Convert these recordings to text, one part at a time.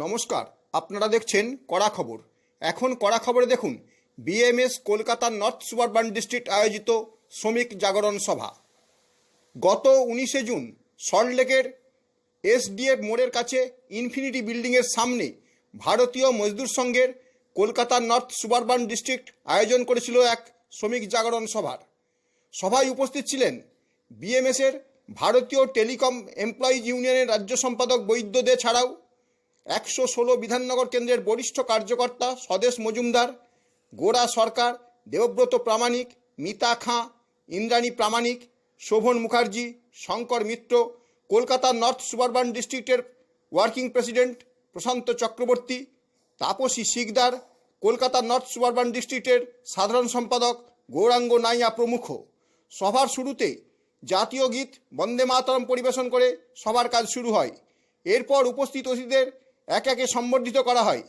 নমস্কার, আপনারা দেখছেন কড়া খবর। এখন কড়া খবরে দেখুন বিএমএস কলকাতার নর্থ সুবারবান ডিস্ট্রিক্ট আয়োজিত শ্রমিক জাগরণ সভা। গত 19শে জুন সল্টলেকের এসডিএফ মোড়ের কাছে ইনফিনিটি বিল্ডিংয়ের সামনে ভারতীয় মজদুর সংঘের কলকাতার নর্থ সুবারবান ডিস্ট্রিক্ট আয়োজন করেছিল এক শ্রমিক জাগরণ সভার। সভায় উপস্থিত ছিলেন বিএমএসের ভারতীয় টেলিকম এমপ্লয়িজ ইউনিয়নের রাজ্য সম্পাদক বৈদ্য দে ছাড়াও 116 বিধাননগর কেন্দ্রের বরিষ্ঠ কার্যকর্তা স্বদেশ মজুমদার, গোরা সরকার, দেবব্রত প্রামাণিক, মিতা খাঁ, ইন্দ্রাণী প্রামাণিক, শোভন মুখার্জি, শঙ্কর মিত্র, কলকাতার নর্থ সুবারবান ডিস্ট্রিক্টের ওয়ার্কিং প্রেসিডেন্ট প্রশান্ত চক্রবর্তী, তাপসী শিকদার, কলকাতার নর্থ সুবারবান ডিস্ট্রিক্টের সাধারণ সম্পাদক গৌরাঙ্গ নাইয়া প্রমুখ। সভার শুরুতে জাতীয় গীত বন্দে মাতরম পরিবেশন করে সভার কাজ শুরু হয়। এরপর উপস্থিত অতিথিদের একে একে সম্বর্ধিত করা হয়।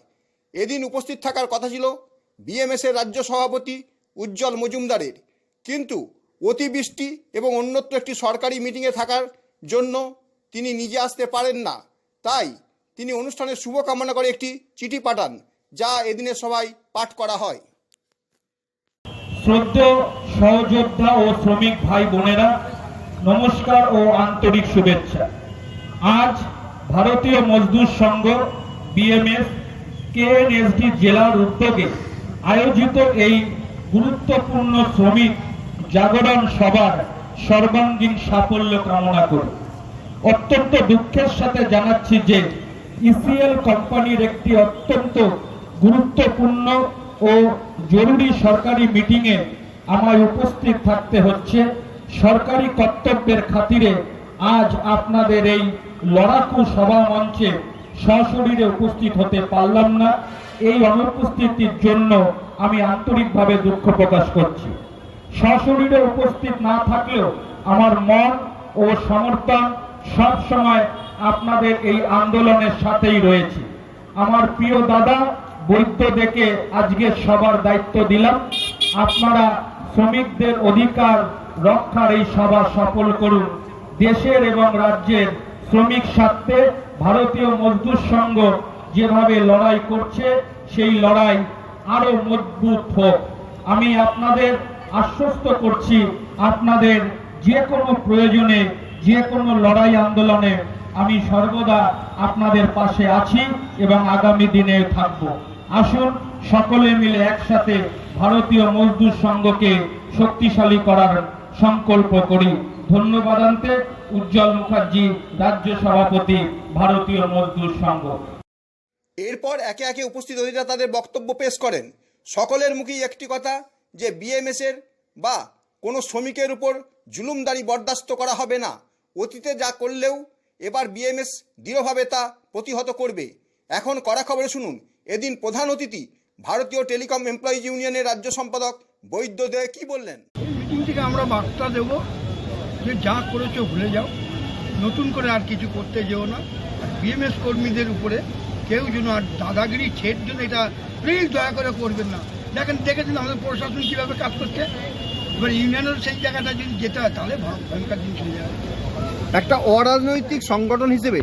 এদিন উপস্থিত থাকার কথা ছিল বিএমএসের রাজ্য সভাপতি উজ্জ্বল মজুমদারের, কিন্তু অতিবৃষ্টি এবং অন্যত্র একটি সরকারি মিটিংয়ে থাকার জন্য তিনি নিজে আসতে পারেন না। তাই তিনি অনুষ্ঠানের শুভকামনা করে একটি চিঠি পাঠান, যা এদিনের সভায় পাঠ করা হয়। শ্রদ্ধেয় সহযোদ্ধা ও শ্রমিক ভাই বোনেরা, নমস্কার ও আন্তরিক শুভেচ্ছা। আজ ভারতীয় মজদুর সংঘ বিএমএস কেএনএসডি জেলার উদ্যোগে আয়োজিত এই গুরুত্বপূর্ণ শ্রমিক জাগরণ সভার সর্বাঙ্গীন সাফল্য কামনা করি। অত্যন্ত দুঃখের সাথে জানাচ্ছি যে ইসিএল কোম্পানির একটি অত্যন্ত গুরুত্বপূর্ণ ও জরুরি সরকারি মিটিংয়ে আমায় উপস্থিত থাকতে হচ্ছে। সরকারি কর্তব্যের খাতিরে আজ আপনাদের এই লড়াকু সভা মঞ্চে সশরীরে উপস্থিত হতে পারলাম না। এই অনুপস্থিতির জন্য আমি আন্তরিকভাবে দুঃখ প্রকাশ করছি। সশরীরে উপস্থিত না থাকলেও আমার মন ও সমর্থন সব সময় আপনাদের এই আন্দোলনের সাথেই রয়েছে। আমার প্রিয় দাদা বৈদ্য দেখে আজকের সবার দায়িত্ব দিলাম। আপনারা শ্রমিকদের অধিকার রক্ষার এই সভা সফল করুন। দেশের এবং রাজ্যের শ্রমিক স্বার্থে ভারতীয় মজদুর সংঘ যেভাবে লড়াই করছে সেই লড়াই আরো মজবুত হোক। আমি আপনাদের আশ্বস্ত করছি, আপনাদের যে কোনো প্রয়োজনে, যে কোনো লড়াই আন্দোলনে আমি সর্বদা আপনাদের পাশে আছি এবং আগামী দিনে থাকব। আসুন সকলে মিলে একসাথে ভারতীয় মজদুর সংঘকে শক্তিশালী করার সংকল্প করি। ধন্যবাদ। উজ্জ্বল মুখার্জি, রাজ্য সভাপতি, ভারতীয় মজদুর সংঘ। এরপর একে একে উপস্থিত অতিথিরা তাদের বক্তব্য পেশ করেন। সকলের মুখেই একটি কথা, যে বিএমএসের বা কোনো শ্রমিকের উপর জুলুমদারি বরদাস্ত করা হবে না। অতীতে যা করলেও এবার বিএমএস দৃঢ়ভাবে তা প্রতিহত করবে। এখন কড়া খবরে শুনুন এদিন প্রধান অতিথি ভারতীয় টেলিকম এমপ্লয়িজ ইউনিয়নের রাজ্য সম্পাদক বৈদ্য দে কি বললেন। মিটিং থেকে আমরা বার্তা দেব যে যা করেছো ভুলে যাও, নতুন করে আর কিছু করতে যেও না। আর বিএমএস কর্মীদের উপরে কেউ যেন আর দাদাগিরি ছেড় জন্য এটা প্লিজ দয়া করে করবেন না। দেখেছেন আমাদের প্রশাসন কীভাবে কাজ করছে। এবার ইউনিয়নের সেই জায়গাটা যদি যেতে হয় তাহলে ভয়ঙ্কর জিনিস হয়ে যাবে। একটা অরাজনৈতিক সংগঠন হিসেবে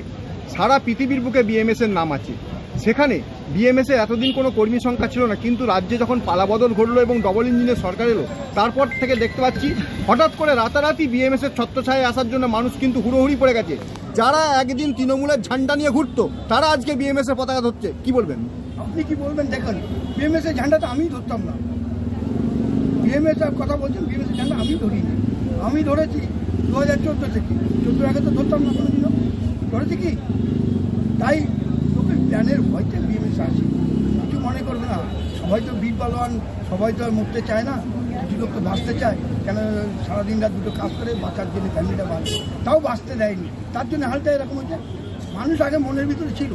সারা পৃথিবীর বুকে বিএমএসের নাম আছে। সেখানে বিএমএসের এতদিন কোনো কর্মী সংখ্যা ছিল না, কিন্তু রাজ্যে যখন পালাবদল ঘটলো এবং ডবল ইঞ্জিনের সরকার এলো, তারপর থেকে দেখতে পাচ্ছি হঠাৎ করে রাতারাতি বিএমএসের ছত্রছায়ায় আসার জন্য মানুষ কিন্তু হুড়োহুড়ি পড়ে গেছে। যারা একদিন তৃণমূলের ঝান্ডা নিয়ে ঘুরতো তারা আজকে বিএমএসের পতাকা ধরছে। কি বলবেন আপনি? কি বলবেন? দেখেন, বিএমএসের ঝান্ডাটা আমি ধরতাম না। বিএমএসের কথা বলছেন, বিএমএসের ঝান্ডা আমি ধরিনি। আমি ধরেছি 2014 থেকে। 14 আগে তো ধরতাম না কোনোদিনও। ধরেছি কি? তাই লোকের প্ল্যানের ভয়তে বিএমএস আসে। কিছু মনে করবে না, সবাই তো বীর পালোয়ান, সবাই তো আর মরতে চায় না। কিছু লোক তো বাঁচতে চায়। কেন সারাদিন রাত দুটো কাজ করে বাঁচার জন্য ফ্যামিলিটা বাঁচে, তাও বাঁচতে দেয়নি। তার জন্য হালটা এরকম হচ্ছে। মানুষ আগে মনের ভিতরে ছিল।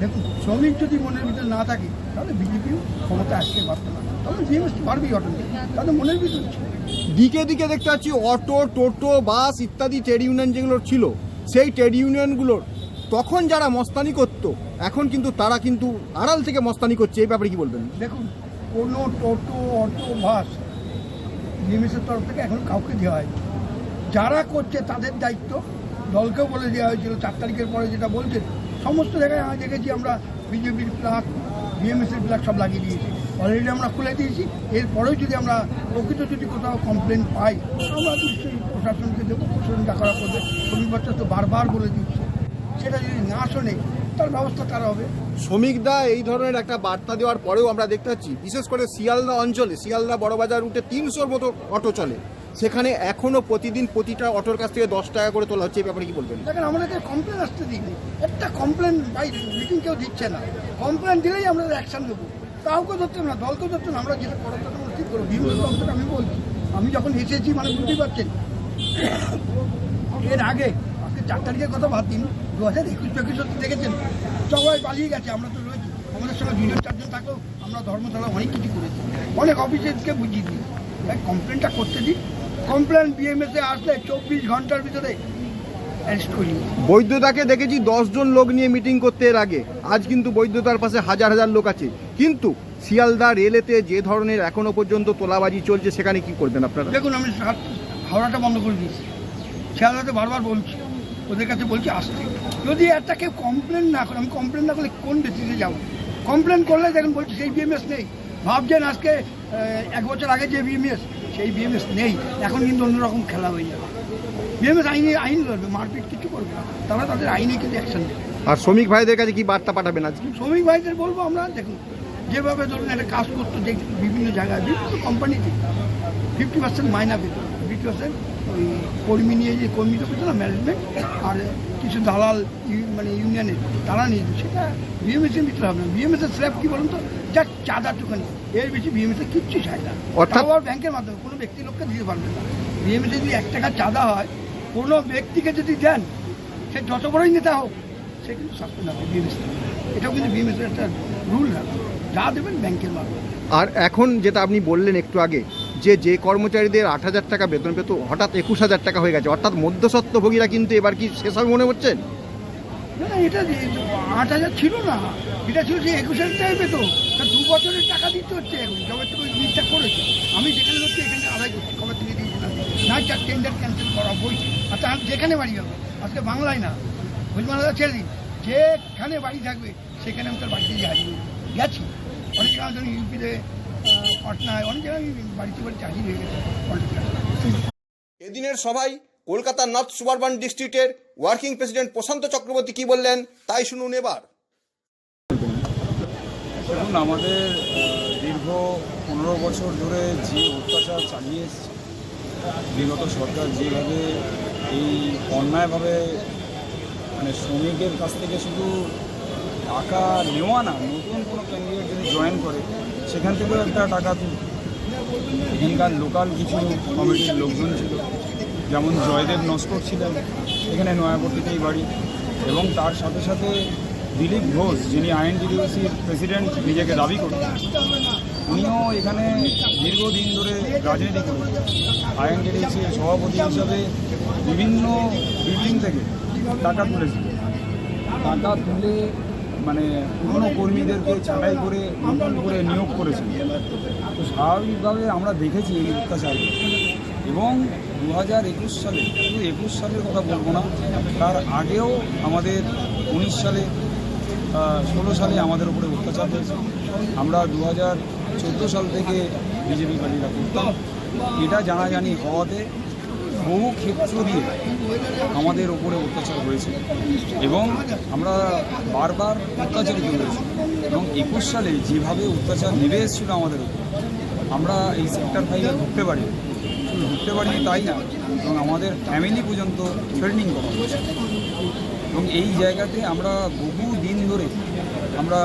দেখুন, শ্রমিক যদি মনের ভিতরে না থাকে তাহলে বিজেপিও ক্ষমতা আসতে পারত না। তাহলে বিএমএস পারবেই অটোমেটিক, তাদের মনের ভিতরে ছিল। দিকে দিকে দেখতে পাচ্ছি অটো, টোটো, বাস ইত্যাদি ট্রেড ইউনিয়ন যেগুলো ছিল, সেই ট্রেড ইউনিয়নগুলোর তখন যারা মস্তানি করতো এখন কিন্তু তারা কিন্তু আড়াল থেকে মস্তানি করছে। এই ব্যাপারে কি বলবেন? দেখুন, কোনো টোটো, অটো, বাস বিএমএসের তরফ থেকে এখন কাউকে দেওয়া হয়নি। যারা করছে তাদের দায়িত্ব। দলকেও বলে দেওয়া হয়েছিল 4 তারিখের পরে যেটা বলছেন, সমস্ত জায়গায় আমি দেখেছি আমরা বিজেপির প্লাগ, বিএমএসের প্লাগ সব লাগিয়ে দিয়েছি। অলরেডি আমরা খুলে দিয়েছি। এরপরেও যদি আমরা প্রকৃত যদি কোথাও কমপ্লেন পাই, আমরা নিশ্চয়ই প্রশাসনকে দেবো, প্রশাসন যা করা করবে। শ্রমিক বাচ্চা তো বারবার বলে দিচ্ছে, সেটা যদি না শোনে তার ব্যবস্থা তারা হবে। শ্রমিকদা এই ধরনের একটা বার্তা দেওয়ার পরেও আমরা দেখতে পাচ্ছি বিশেষ করে শিয়ালদা অঞ্চলে, শিয়ালদা বড়বাজার রুটে 300-র মতো অটো চলে, সেখানে এখনও প্রতিদিন প্রতিটা অটোর কাছ থেকে 10 টাকা করে তোলা হচ্ছে। এই ব্যাপারে কি বলবেন? দেখেন, আমাদেরকে কমপ্লেন আসতে দিইনি, একটা কমপ্লেন বাই মিটিং কেউ দিচ্ছে না। কমপ্লেন দিলেই আমরা অ্যাকশন দেবো। কাউকে ধরতে না, দলকে ধরতে না, আমরা যেটা করার কথা আমরা ঠিক করবো। বিভিন্ন দলকে আমি বলছি, আমি যখন এসেছি মানে বুঝতেই পারছেন, এর আগে আজকে 4 তারিখের কথা বাদ দিন, 2021-22 দেখেছেন সবাই পালিয়ে গেছে, আমরা তো রয়েছি। আমাদের সঙ্গে 2-4 জন থাকলেও আমরা ধর্মতলা অনেক কিছু করেছি, অনেক অফিসেরকে বুঝিয়ে দিই। কমপ্লেনটা করতে দিই। কমপ্লেন বিএমএসে আসলে 24 ঘন্টার ভিতরে অ্যারেস্ট করি। বৈধতাকে দেখেছি 10 জন লোক নিয়ে মিটিং করতে এর আগে, আজ কিন্তু বৈধতার পাশে হাজার হাজার লোক আছে। কিন্তু শিয়ালদা রেলেতে যে ধরনের এখনো পর্যন্ত তোলাবাজি চলছে, সেখানে কি করবেন আপনারা? দেখুন, আমি হাওড়াটা বন্ধ করে দিয়েছি। শিয়ালদাতে বারবার বলছি, ওদের কাছে বলছি আসতে। যদি একটা কেউ কমপ্লেন না করে, আমি কমপ্লেন না করলে কোন বেসিসে যাবো? কমপ্লেন করলে দেখুন বলছি সেই বিএমএস নেই। ভাবছেন আজকে 1 বছর আগে যে বিএমএস, সেই বিএমএস নেই। এখন কিন্তু অন্যরকম খেলা হয়ে যাবে। বিএমএস আইন লড়বে, মারপিট কিছু করবে না, তারা তাদের আইনে কিন্তু অ্যাকশন দেবে। আর শ্রমিক ভাইদের কাছে কি বার্তা পাঠাবেন আজকে? শ্রমিক ভাইদের বলবো, আমরা দেখুন যেভাবে ধরুন একটা কাজ করতো, যে বিভিন্ন জায়গায় বিভিন্ন কোম্পানিতে 50% মাইনা পেত, 50% ওই কর্মী নিয়ে, যে কর্মীটা পেত না ম্যানেজমেন্ট, আর কিছু দালাল মানে ইউনিয়নের তারা নিয়ে যেত, সেটা বিএমএসের ভিতরে হবে না। বিএমএসের স্ল্যাব কী বলুন তো, যা চাঁদাটুখানি, এর বেশি বিএমএসের কিচ্ছু চায় না। অর্থাৎ আবার ব্যাংকের মাধ্যমে কোনো ব্যক্তি লোককে দিতে পারবে না। বিএমএসে যদি 1 টাকা চাঁদা হয়, কোনো ব্যক্তিকে যদি দেন, সে যত বড়ই নেতা হোক, সে কিন্তু সাসপেন্ড হবে বিএমএস। এটাও কিন্তু বিএমএসের একটা রুল রাখবে, যা দেবেন ব্যাংকের মাধ্যমে। আর এখন যেটা আপনি বললেন একটু আগে, যে কর্মচারীদের 8,000 টাকা বেতন পেত, হঠাৎ 21,000 টাকা হয়ে গেছে, অর্থাৎ মধ্যস্বত্বভোগীরা কিন্তু এবার কি শেষ হবে মনে হচ্ছে? না, এটা 8,000 ছিল না, এটা ছিল যে 21,000 টাকাই পেত। তা 2 বছরের টাকা দিতে হচ্ছে এখন, যবে থেকে ওই জিনিসটা করেছে। আমি যেখানে হচ্ছে এখানে আদায় করছি, কবে থেকে দিয়েছিলাম না, যার টেন্ডার ক্যান্সেল করা বলছি। আর তার যেখানে বাড়ি হবে, আজকে বাংলায় না, ভুলমালা ছেড়ে দিন, যেখানে বাড়ি থাকবে সেখানে আমি তার বাড়িতে গিয়ে হাজির গেছি। অনেক জায়গায় ধরুন ইউপিতে, পাটনায়, অনেক জায়গায় বাড়িতে হাজির হয়ে গেছে। এদিনের সভায় কলকাতা নর্থ সুবারবান ডিস্ট্রিক্টের ওয়ার্কিং প্রেসিডেন্ট প্রশান্ত চক্রবর্তী কি বললেন, তাই শুনুন এবার। দেখুন, আমাদের দীর্ঘ 15 বছর ধরে যে অত্যাচার চালিয়ে এসছে বিগত সরকার, যেভাবে এই অন্যায়ভাবে মানে শ্রমিকের কাছ থেকে শুধু টাকা নেওয়া না, নতুন কোনো ক্যান্ডিডেট যদি জয়েন করে সেখান থেকেও একটা টাকা তুলবে। এখানকার লোকাল কিছু কমিটির লোকজন ছিল, যেমন জয়দেব নস্কর ছিলেন, এখানে নয়াপট্টিতেই বাড়ি, এবং তার সাথে সাথে দিলীপ ঘোষ, যিনি আইএনটিডিউসির প্রেসিডেন্ট নিজেকে দাবি করতেন, উনিও এখানে দীর্ঘদিন ধরে রাজনীতি করেছেন। আইএনটিডিউসির সভাপতি হিসাবে বিভিন্ন বিল্ডিং থেকে টাকা তুলেছিল। টাকা তুলে মানে পুরনো কর্মীদেরকে ছাঁটাই করে নতুন করে নিয়োগ করেছেন। তো স্বাভাবিকভাবে আমরা দেখেছি এই অত্যাচার। এবং 2021 সালে, শুধু 21 সালের কথা বলবো না, তার আগেও আমাদের 19 সালে, 16 সালে আমাদের উপরে অত্যাচার হয়েছে। আমরা 2014 সাল থেকে বিজেপি পার্টিরা করতাম। এটা জানাজানি হওয়াতে বহু ক্ষেত্র দিয়ে আমাদের উপরে অত্যাচার হয়েছে এবং আমরা বারবার অত্যাচারিত হয়েছি। এবং 21 সালে যেভাবে অত্যাচার নেমে এসেছিল আমাদের উপর, আমরা এই সেক্টর 5-এ ঢুকতে পারি, শুধু ঢুকতে পারি তাই না, এবং আমাদের ফ্যামিলি পর্যন্ত থ্রেটনিং করা হয়েছে। এবং এই জায়গাতে আমরা বহু দিন ধরে আমরা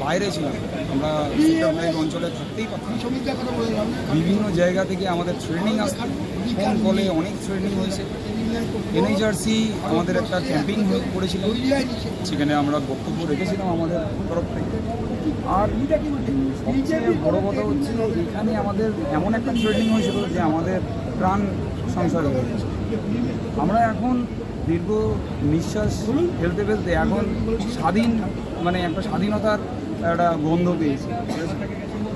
বাইরে ছিলাম, আমরা সেক্টর 5 অঞ্চলে থাকতেই পারতাম। বিভিন্ন জায়গা থেকে আমাদের ট্রেনিং আসতো, ফোন কলে অনেক ট্রেনিং হয়েছে। এনএইচআরসি আমাদের একটা ক্যাম্পিং করেছিল, সেখানে আমরা বক্তব্য রেখেছিলাম আমাদের তরফ থেকে। আর সবচেয়ে বড় কথা হচ্ছিল, এখানে আমাদের এমন একটা ট্রেনিং হয়েছিল যে আমাদের প্রাণ সংশয় হয়ে গেছে। আমরা এখন দীর্ঘ নিঃশ্বাস ফেলতে ফেলতে এখন স্বাধীন, মানে একটা স্বাধীনতার একটা গন্ধ পেয়েছি।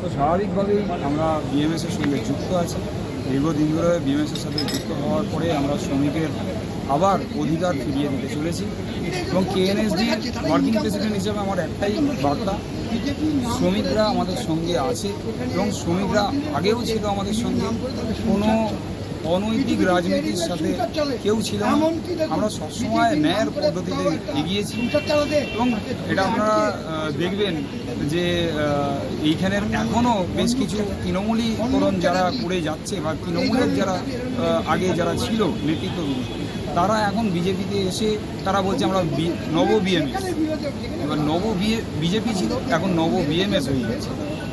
তো স্বাভাবিকভাবেই আমরা বিএমএসের সঙ্গে যুক্ত আছি দীর্ঘদিন ধরে বিএমএসের সাথে যুক্ত হওয়ার পরে আমরা শ্রমিকের আবার অধিকার ফিরিয়ে দিতে চলেছি এবং কেএনএসডি ওয়ার্কিং প্রেসিডেন্ট হিসেবে আমার একটাই বার্তা, শ্রমিকরা আমাদের সঙ্গে আছে এবং শ্রমিকরা আগেও ছিল আমাদের সঙ্গে। কোনো অনৈতিক রাজনীতির সাথে কেউ ছিল না। আমরা সবসময় ন্যায়ের পদ্ধতিতে এগিয়েছি এবং এটা আপনারা দেখবেন যে এইখানের এখনও বেশ কিছু তৃণমূলীকরণ যারা করে যাচ্ছে বা তৃণমূলের যারা আগে যারা ছিল নেতৃত্বগুলি, তারা এখন বিজেপিতে এসে তারা বলছে আমরা নব বিএমএস। এবার বিজেপি ছিল, এখন নব বিএমএস হয়ে গেছে।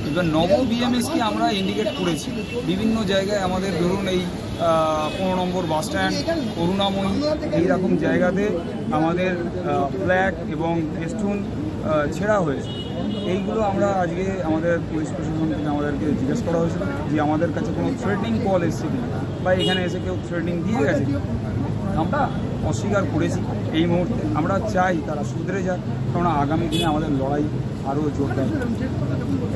এবার নব বিএমএসকে আমরা ইন্ডিকেট করেছি বিভিন্ন জায়গায়। আমাদের ধরুন এই 15 নম্বর বাস স্ট্যান্ড, করুণাময়ী, এইরকম জায়গাতে আমাদের ফ্ল্যাগ এবং ফেস্টুন ছেঁড়া হয়েছে। এইগুলো আমরা আজকে আমাদের পুলিশ প্রশাসন থেকে আমাদেরকে জিজ্ঞেস করা হয়েছিল যে আমাদের কাছে কোনো থ্রেটিং কল এসছে কিনা বা এখানে এসে কেউ থ্রেটিং দিয়ে গেছে। আমরা অস্বীকার করেছি। এই মুহূর্তে আমরা চাই তারা শুধরে যাক, কারণ আগামী দিনে আমাদের লড়াই আরও জোরদার।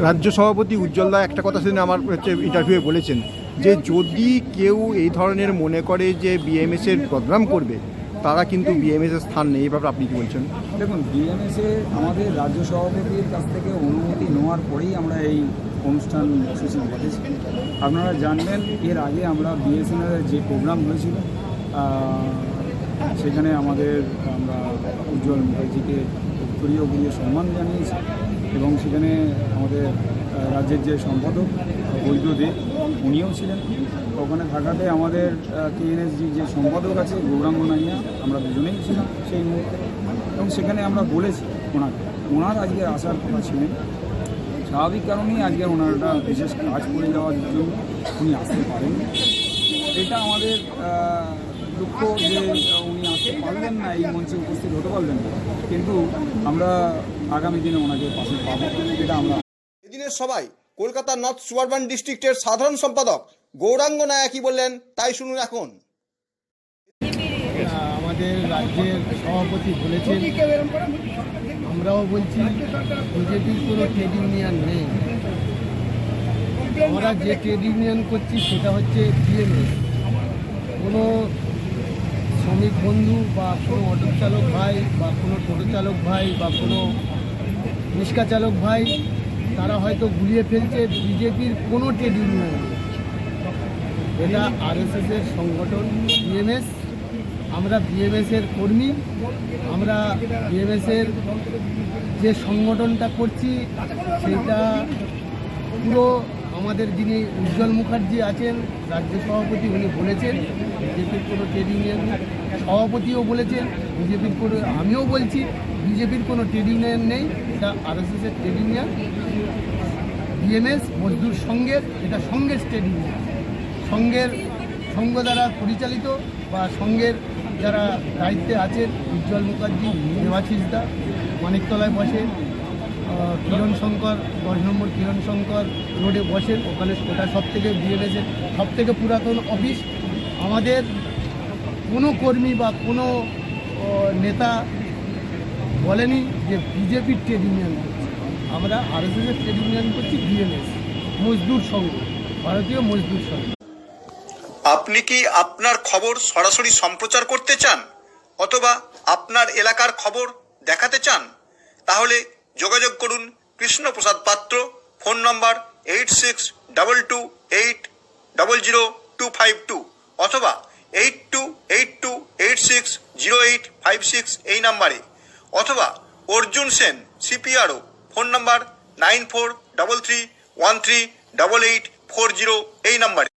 রাজ্য সভাপতি উজ্জ্বল দা একটা কথা শুনে আমার ইন্টারভিউয়ে বলেছেন যে যদি কেউ এই ধরনের মনে করে যে বিএমএসের বদনাম করবে, তারা কিন্তু বিএমএসের স্থান নেই। এই ব্যাপারে আপনি কি বলছেন? দেখুন, বিএমএসে আমাদের রাজ্য সভাপতির কাছ থেকে অনুমতি নেওয়ার পরেই আমরা এই অনুষ্ঠান সূচি ঘটেছি। আপনারা জানবেন এর আগে আমরা বিএসএনএলের যে প্রোগ্রাম হয়েছিল সেখানে আমরা উজ্জ্বল মুখার্জিকে উত্তরীয় গিয়ে সম্মান জানিয়েছি এবং সেখানে আমাদের রাজ্যের যে সম্পাদক বৈদ্যদেব উনিও ছিলেন। ওখানে থাকাতে আমাদের কেএনএসডি যে সম্পাদক আছে গৌরাঙ্গ নাইয়া, আমরা দুজনেই ছিলাম সেই মুহূর্তে এবং সেখানে আমরা বলেছি ওনার আজকে আসার কথা ছিলেন। স্বাভাবিক কারণেই আজকে ওনার একটা বিশেষ কাজ করে যাওয়ার জন্য উনি আসতে পারেন। এটা আমাদের দুঃখ যে উনি আসতে পারলেন না, এই মঞ্চে উপস্থিত হতে পারলেন না, কিন্তু আমরা আগামী দিনে ওনাকে পাশে পাবো, এটা আমরা। এদিনের সভায় কলকাতা নর্থ সুবারবান ডিস্ট্রিক্টের সাধারণ সম্পাদক গৌরাঙ্গ নায়া কি বললেন তাই শুনুন এখন। আমাদের রাজ্যের সভাপতি বলেছেন, আমরাও বলছি বিজেপির কোনো ট্রেড ইউনিয়ন নেই। আমরা যে ট্রেড ইউনিয়ন করছি সেটা হচ্ছে বিএমএস। কোনো শ্রমিক বন্ধু বা কোনো অটো চালক ভাই বা কোনো টোটো চালক ভাই বা কোনো রিক্সা চালক ভাই তারা হয়তো গুলিয়ে ফেলছে বিজেপির কোনো ট্রেড ইউনিয়ন। এটা আরএসএসের সংগঠন বিএমএস। আমরা বিএমএসের কর্মী। আমরা বিএমএসের যে সংগঠনটা করছি সেইটা পুরো আমাদের যিনি উজ্জ্বল মুখার্জি আছেন রাজ্য সভাপতি, উনি বলেছেন বিজেপির কোনো ট্রেড ইউনিয়ন, সভাপতিও বলেছেন বিজেপির কোনো, আমিও বলছি বিজেপির কোনো ট্রেড ইউনিয়ন নেই। এটা আরএসএসের ট্রেড ইউনিয়ন। বিএমএস মজদুর সংঘের, এটা সংঘের ট্রেড ইউনিয়ন, সংঘ দ্বারা পরিচালিত বা সংঘের যারা দায়িত্বে আছেন উজ্জ্বল মুখার্জি, দেবাশিস দা মানিকতলায় বসে, কিরণ শঙ্কর 10 নম্বর কিরণ শঙ্কর রোডে বসেন, ওখানে ওটা সবথেকে বিএমএসের সবথেকে পুরাতন অফিস। আমাদের কোনো কর্মী বা কোনো নেতা বলেনি যে বিজেপির ট্রেড ইউনিয়ন করছে। আমরা আরএসএসের ট্রেড ইউনিয়ন করছি বিএমএস, মজদুর সংঘ, ভারতীয় মজদুর সংঘ। আপনি কি আপনার খবর সরাসরি সম্প্রচার করতে চান অথবা আপনার এলাকার খবর দেখাতে চান? তাহলে যোগাযোগ করুন কৃষ্ণপ্রসাদ পাত্র, ফোন নম্বর 8622800252 অথবা 8282860856 এই নাম্বারে, অথবা অর্জুন সেন সিপিআরও, ফোন নম্বর 9433138840 এই নাম্বারে।